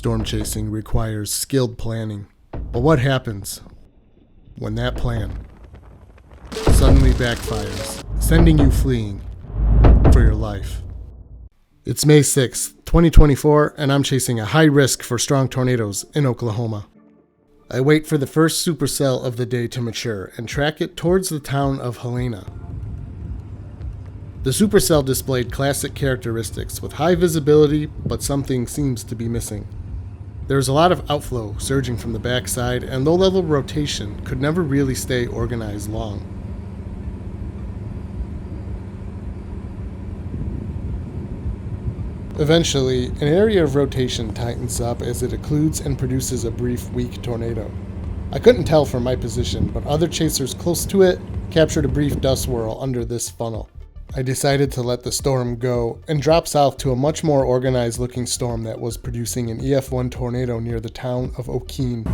storm chasing requires skilled planning. But what happens when that plan suddenly backfires, sending you fleeing for your life? It's May 6th, 2024, and I'm chasing a high risk for strong tornadoes in Oklahoma. I wait for the first supercell of the day to mature and track it towards the town of Helena. The supercell displayed classic characteristics with high visibility, but something seems to be missing. There is a lot of outflow surging from the backside, and low-level rotation could never really stay organized long. Eventually, an area of rotation tightens up as it occludes and produces a brief, weak tornado. I couldn't tell from my position, but other chasers close to it captured a brief dust swirl under this funnel. I decided to let the storm go and drop south to a much more organized looking storm that was producing an EF1 tornado near the town of Okeen.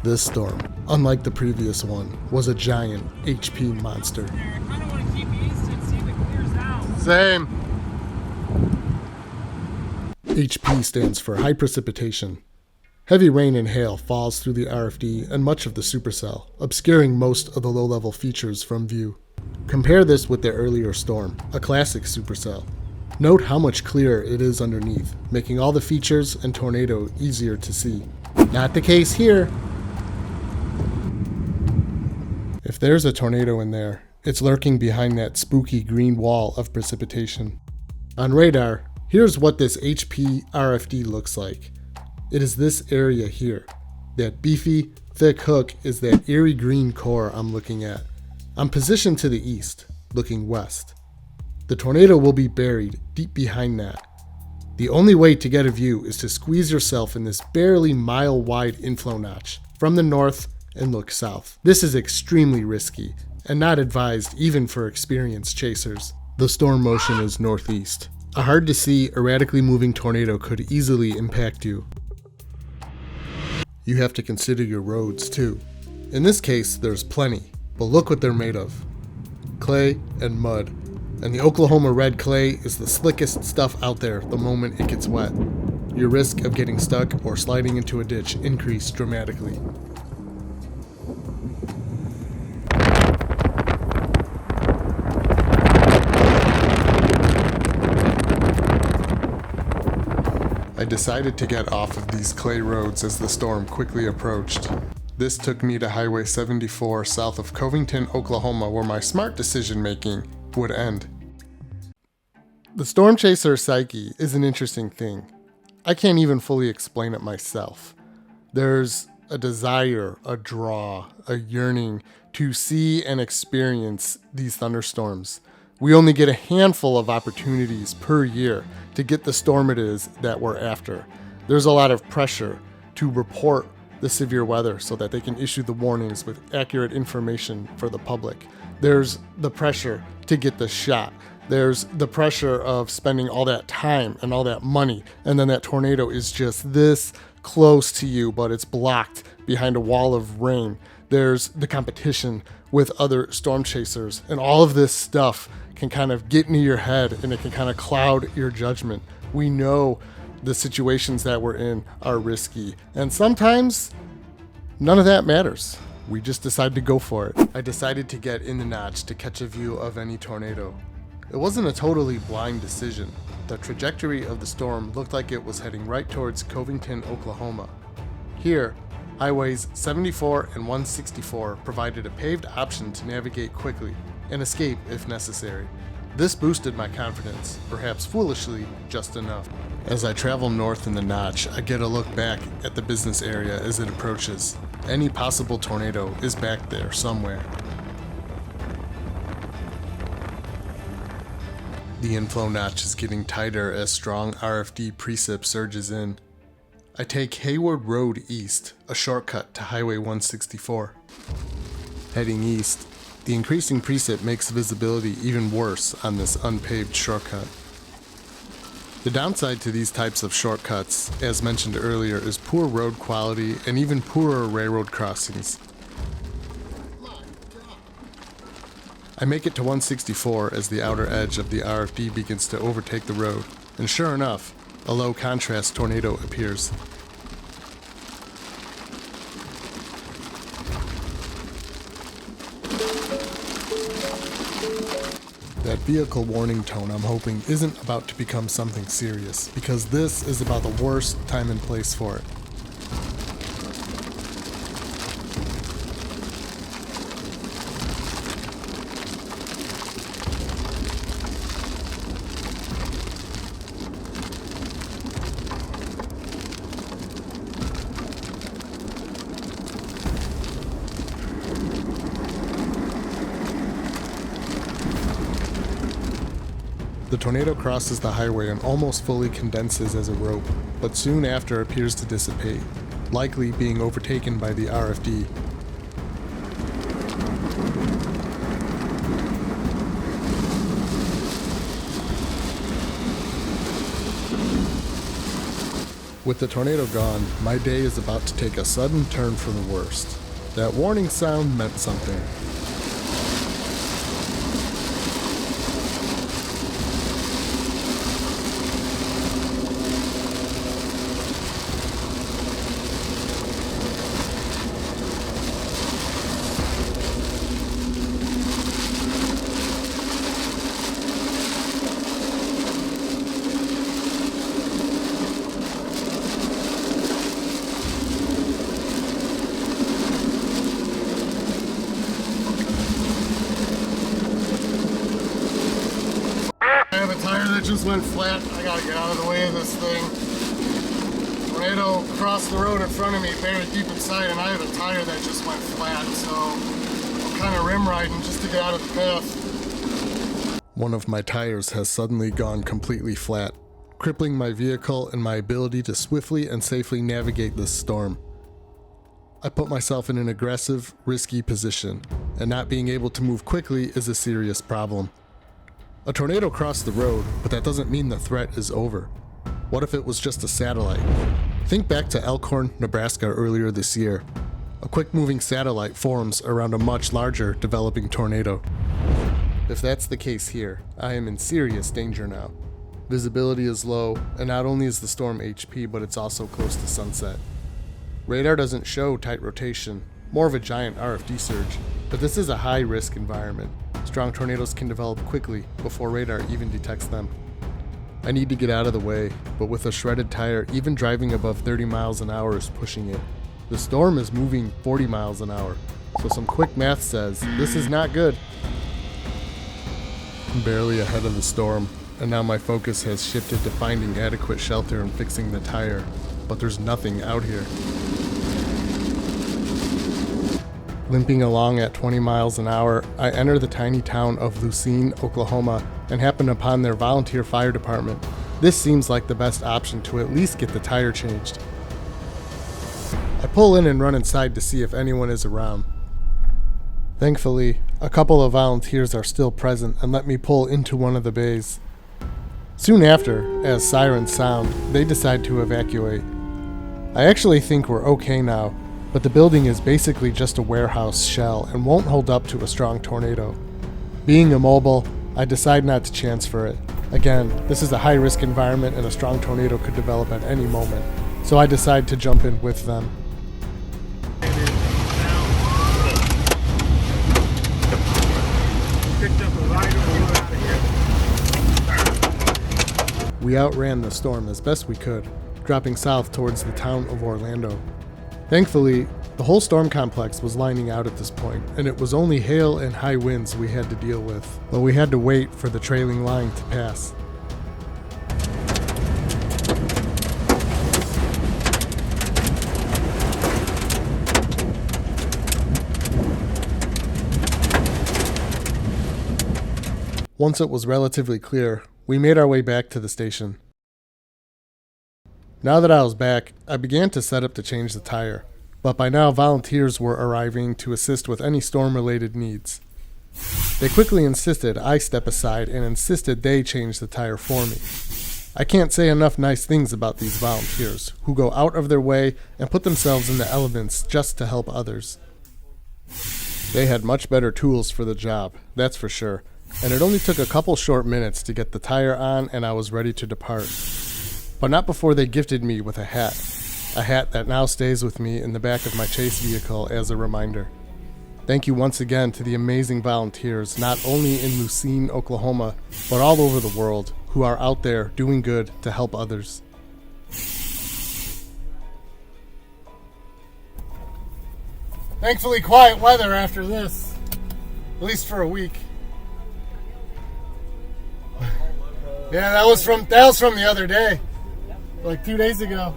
This storm, unlike the previous one, was a giant HP monster. I kind of want to keep east and see if it clears out. Same. HP stands for high precipitation. Heavy rain and hail falls through the RFD and much of the supercell, obscuring most of the low-level features from view. Compare this with the earlier storm, a classic supercell. Note how much clearer it is underneath, making all the features and tornado easier to see. Not the case here. If there's a tornado in there, it's lurking behind that spooky green wall of precipitation. On radar, here's what this HP RFD looks like. It is this area here. That beefy, thick hook is that eerie green core I'm looking at. I'm positioned to the east, looking west. The tornado will be buried deep behind that. The only way to get a view is to squeeze yourself in this barely mile-wide inflow notch from the north and look south. This is extremely risky and not advised even for experienced chasers. The storm motion is northeast. A hard-to-see, erratically moving tornado could easily impact you. You have to consider your roads too. In this case, there's plenty, but look what they're made of. Clay and mud. And the Oklahoma red clay is the slickest stuff out there the moment it gets wet. Your risk of getting stuck or sliding into a ditch increased dramatically. I decided to get off of these clay roads as the storm quickly approached. This took me to Highway 74 south of Covington, Oklahoma, where my smart decision making would end. The storm chaser psyche is an interesting thing. I can't even fully explain it myself. There's a desire, a draw, a yearning to see and experience these thunderstorms. We only get a handful of opportunities per year to get the storm it is that we're after. There's a lot of pressure to report the severe weather so that they can issue the warnings with accurate information for the public. There's the pressure to get the shot. There's the pressure of spending all that time and all that money, and then that tornado is just this close to you, but it's blocked behind a wall of rain. There's the competition with other storm chasers, and all of this stuff can kind of get into your head and it can kind of cloud your judgment. We know the situations that we're in are risky, and sometimes none of that matters. We just decide to go for it. I decided to get in the notch to catch a view of any tornado. It wasn't a totally blind decision. The trajectory of the storm looked like it was heading right towards Covington, Oklahoma. Here, Highways 74 and 164 provided a paved option to navigate quickly and escape if necessary. This boosted my confidence, perhaps foolishly, just enough. As I travel north in the notch, I get a look back at the business area as it approaches. Any possible tornado is back there somewhere. The inflow notch is getting tighter as strong RFD precip surges in. I take Hayward Road east, a shortcut to Highway 164. Heading east, the increasing precip makes visibility even worse on this unpaved shortcut. The downside to these types of shortcuts, as mentioned earlier, is poor road quality and even poorer railroad crossings. I make it to 164 as the outer edge of the RFD begins to overtake the road, and sure enough, a low contrast tornado appears. That vehicle warning tone I'm hoping isn't about to become something serious, because this is about the worst time and place for it. The tornado crosses the highway and almost fully condenses as a rope, but soon after appears to dissipate, likely being overtaken by the RFD. With the tornado gone, my day is about to take a sudden turn for the worst. That warning sound meant something. I have a tire that just went flat. I gotta get out of the way of this thing. Tornado crossed the road in front of me, buried deep inside, and I have a tire that just went flat, so I'm kind of rim riding just to get out of the path. One of my tires has suddenly gone completely flat, crippling my vehicle and my ability to swiftly and safely navigate this storm. I put myself in an aggressive, risky position, and not being able to move quickly is a serious problem. A tornado crossed the road, but that doesn't mean the threat is over. What if it was just a satellite? Think back to Elkhorn, Nebraska earlier this year. A quick-moving satellite forms around a much larger developing tornado. If that's the case here, I am in serious danger now. Visibility is low, and not only is the storm HP, but it's also close to sunset. Radar doesn't show tight rotation, more of a giant RFD surge, but this is a high-risk environment. Strong tornadoes can develop quickly before radar even detects them. I need to get out of the way, but with a shredded tire, even driving above 30 miles an hour is pushing it. The storm is moving 40 miles an hour, so some quick math says this is not good. I'm barely ahead of the storm, and now my focus has shifted to finding adequate shelter and fixing the tire, but there's nothing out here. Limping along at 20 miles an hour, I enter the tiny town of Lucene, Oklahoma, and happen upon their volunteer fire department. This seems like the best option to at least get the tire changed. I pull in and run inside to see if anyone is around. Thankfully, a couple of volunteers are still present and let me pull into one of the bays. Soon after, as sirens sound, they decide to evacuate. I actually think we're okay now, but the building is basically just a warehouse shell and won't hold up to a strong tornado. Being immobile, I decide not to chance for it. Again, this is a high-risk environment and a strong tornado could develop at any moment, so I decide to jump in with them. We outran the storm as best we could, dropping south towards the town of Orlando. Thankfully, the whole storm complex was lining out at this point, and it was only hail and high winds we had to deal with, but we had to wait for the trailing line to pass. Once it was relatively clear, we made our way back to the station. Now that I was back, I began to set up to change the tire, but by now volunteers were arriving to assist with any storm-related needs. They quickly insisted I step aside and insisted they change the tire for me. I can't say enough nice things about these volunteers, who go out of their way and put themselves in the elements just to help others. They had much better tools for the job, that's for sure, and it only took a couple short minutes to get the tire on and I was ready to depart. But not before they gifted me with a hat that now stays with me in the back of my chase vehicle as a reminder. Thank you once again to the amazing volunteers, not only in Lucene, Oklahoma, but all over the world, who are out there doing good to help others. Thankfully quiet weather after this, at least for a week. Yeah, that was from the other day, like 2 days ago.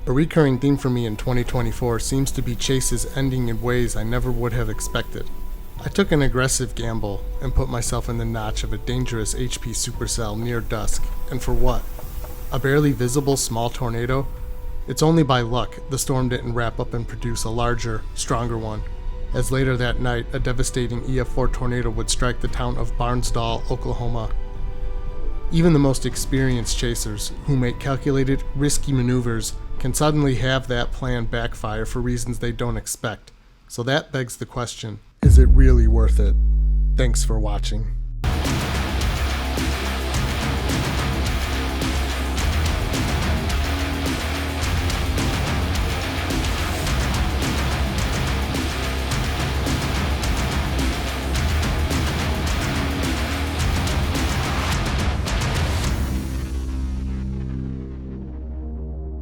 A recurring theme for me in 2024 seems to be chases ending in ways I never would have expected. I took an aggressive gamble and put myself in the notch of a dangerous HP supercell near dusk, and for what? A barely visible small tornado? It's only by luck the storm didn't wrap up and produce a larger, stronger one, as later that night a devastating EF4 tornado would strike the town of Barnsdall, Oklahoma. Even the most experienced chasers, who make calculated, risky maneuvers, can suddenly have that plan backfire for reasons they don't expect. So that begs the question, is it really worth it? Thanks for watching.